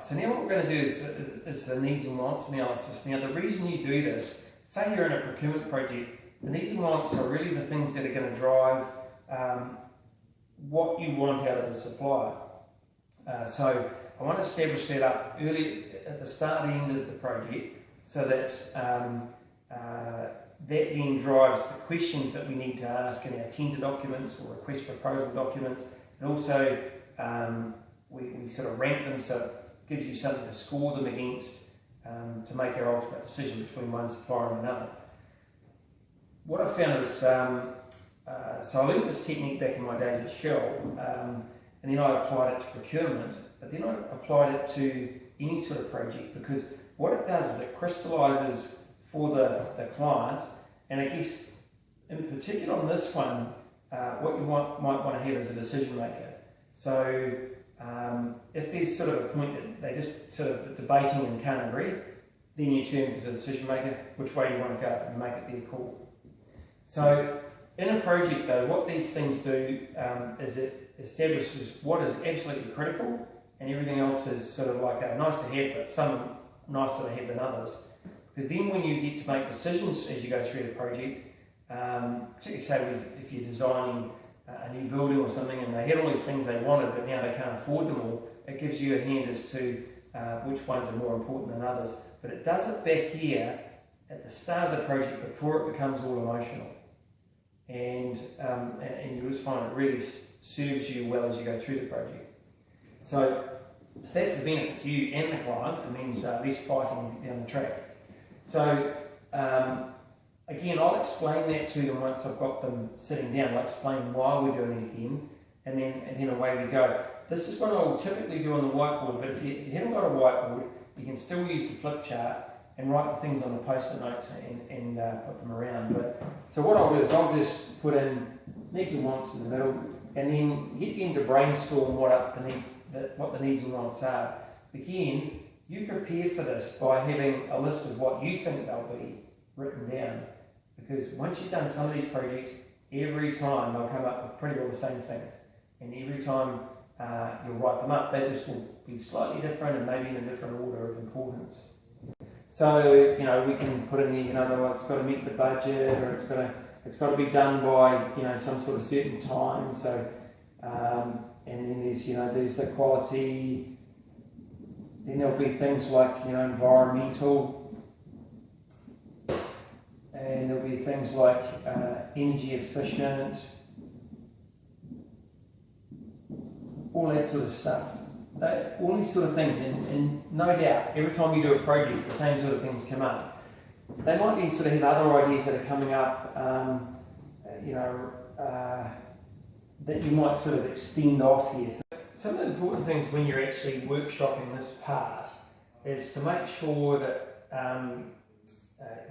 so now what we're going to do is the needs and wants analysis. Now the reason you do this, say you're in a procurement project, the needs and wants are really the things that are going to drive what you want out of the supplier. So I want to establish that up early at the start and end of the project, so that that then drives the questions that we need to ask in our tender documents or request proposal documents, and also we sort of rank them so it gives you something to score them against to make our ultimate decision between one supplier and another. What I found is, so I learned this technique back in my days at Shell, and then I applied it to procurement, but then I applied it to any sort of project, because what it does is it crystallises for the client, and I guess in particular on this one, what you might want to have as a decision maker. So if there's sort of a point that they just sort of debating and can't agree, then you turn to the decision maker, which way you want to go, and make it their call. So in a project though, what these things do is it establishes what is absolutely critical, and everything else is sort of like a nice to have, but some nicer to have than others. Because then when you get to make decisions as you go through the project, particularly say if you're designing a new building or something and they had all these things they wanted but now they can't afford them all, it gives you a hint as to which ones are more important than others. But it does it back here at the start of the project before it becomes all emotional. And you just find it really serves you well as you go through the project. So if that's the benefit to you and the client, it means less fighting down the track. So again, I'll explain that to them once I've got them sitting down. I'll explain why we're doing it again, and then away we go. This is what I will typically do on the whiteboard, but if you haven't got a whiteboard, you can still use the flip chart and write the things on the post-it notes and put them around. But so what I'll do is I'll just put in needs and wants in the middle, and then get them to brainstorm what the needs and wants are. Again, you prepare for this by having a list of what you think they'll be written down, because once you've done some of these projects, every time they'll come up with pretty well the same things, and every time you'll write them up, they just will be slightly different and maybe in a different order of importance. So we can put in there, it's got to meet the budget, or it's got to be done by some sort of certain time. So and then there's the quality. Then there'll be things like environmental, and there'll be things like energy efficient, all that sort of stuff. All these sort of things, and no doubt, every time you do a project, the same sort of things come up. They might then sort of have other ideas that are coming up, that you might sort of extend off here. So some of the important things when you're actually workshopping this part is to make sure that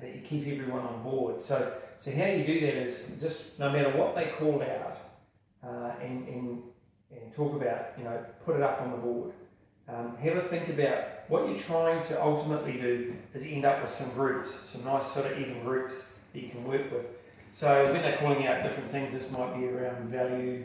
that you keep everyone on board. So how you do that is just no matter what they call out and talk about, put it up on the board. Have a think about what you're trying to ultimately do is end up with some groups, some nice sort of even groups that you can work with. So when they're calling out different things, this might be around value.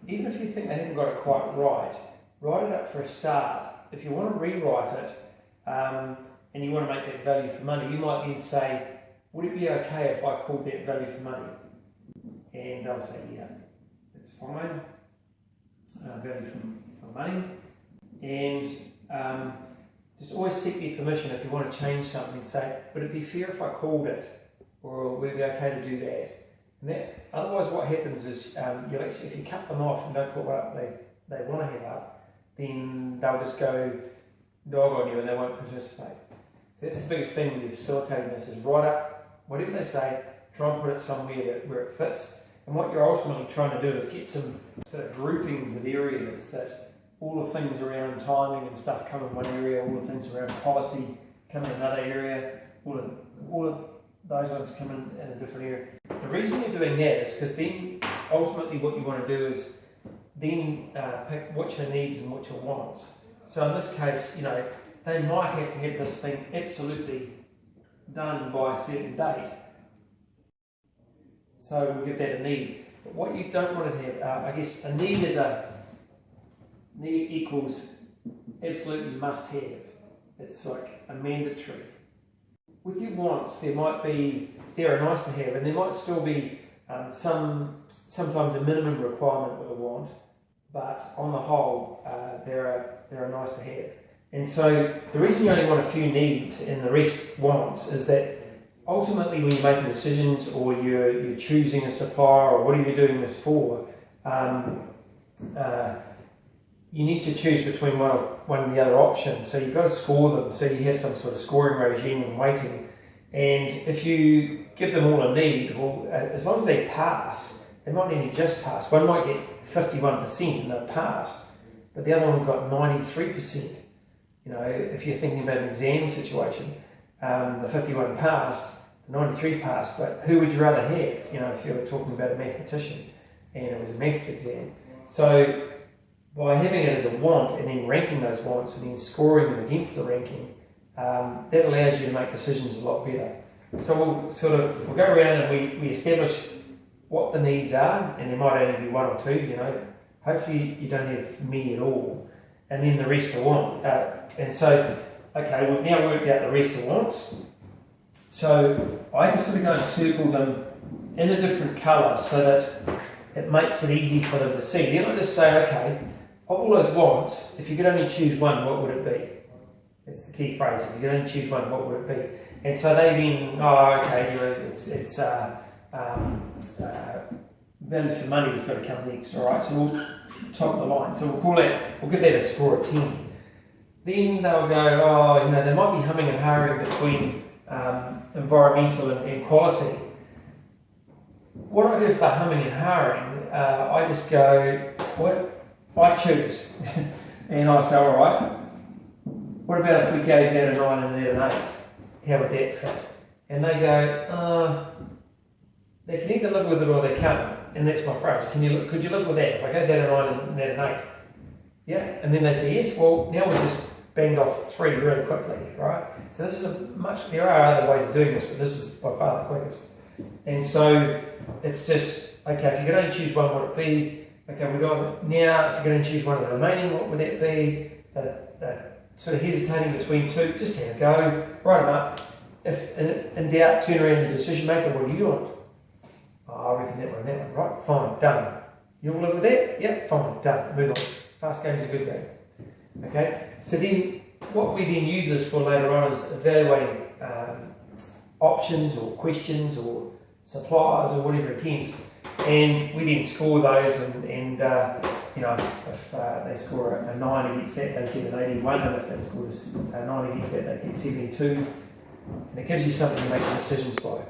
Even if you think they haven't got it quite right, write it up for a start. If you want to rewrite it and you want to make that value for money, you might then say, would it be okay if I called that value for money? And they'll say, yeah, it's fine. Value for money. And just always seek their permission if you want to change something. Say, would it be fair if I called it? Or would it be okay to do that? And otherwise what happens is you'll actually, if you cut them off and don't put what they want to have up, then they'll just go dog on you and they won't participate. So that's the biggest thing when you're facilitating this is write up whatever they say, try and put it somewhere where it fits. And what you're ultimately trying to do is get some sort of groupings of areas that all the things around timing and stuff come in one area, all the things around quality come in another area, all of those ones come in a different area. The reason you're doing that is because then ultimately what you want to do is then pick what your needs and what your wants. So in this case, they might have to have this thing absolutely done by a certain date. So we'll give that a need. But what you don't want to have, I guess a need is need equals absolutely must have. It's like a mandatory. With your wants, they're a nice to have, and there might still be sometimes a minimum requirement with a want, but on the whole, they're a nice to have. And so the reason you only want a few needs and the rest wants is that ultimately when you're making decisions or you're choosing a supplier or what are you doing this for, you need to choose between one of the other options. So you've got to score them, so you have some sort of scoring regime and weighting. And if you give them all a need, well, as long as they pass, they might need to just pass. One might get 51% and they'll pass, but the other one got 93%. You know, if you're thinking about an exam situation, the 51 passed, the 93 passed, but who would you rather have? You know, if you were talking about a mathematician and it was a maths exam. So by having it as a want and then ranking those wants and then scoring them against the ranking, that allows you to make decisions a lot better. So we'll go around and we establish what the needs are, and there might only be one or two, you know. Hopefully you don't have many at all, and then the rest are want. And so, okay, we've now worked out the rest of wants. So I can sort of go and circle them in a different colour so that it makes it easy for them to see. Then I just say, okay, of all those wants, if you could only choose one, what would it be? That's the key phrase. If you could only choose one, what would it be? And so they then, oh, okay, you know, it's value for money has got to come next, all right? So we'll top of the line. So we'll give that a score of 10. Then they'll go, oh, you know, they might be humming and hawing between environmental and quality. What I do if they're humming and hawing, I just go, what? I choose. And I say, all right, what about if we gave that a 9 and that an 8? How would that fit? And they go, they can either live with it or they can't. And that's my phrase. Could you live with that? If I gave that a 9 and that an 8? Yeah. And then they say yes. Well, now we've just banged off 3 really quickly, right? So this is there are other ways of doing this, but this is by far the quickest. And so it's just, okay, if you could only choose one, what would it be? Okay, we got now, if you're going to choose one of the remaining, what would that be? Sort of hesitating between two, just have a go, write them up. If in doubt, turn around to the decision maker, what do you want? Oh, I reckon that one, right, fine, done. You all live with that? Yep, fine, done, move on. Fast game's a good game. Okay, so then what we then use this for later on is evaluating options or questions or suppliers or whatever against. And we then score those, and you know, if they score a 9 against that, they get an 81, and if they score a 9 against that, they get 72. And it gives you something to make decisions by.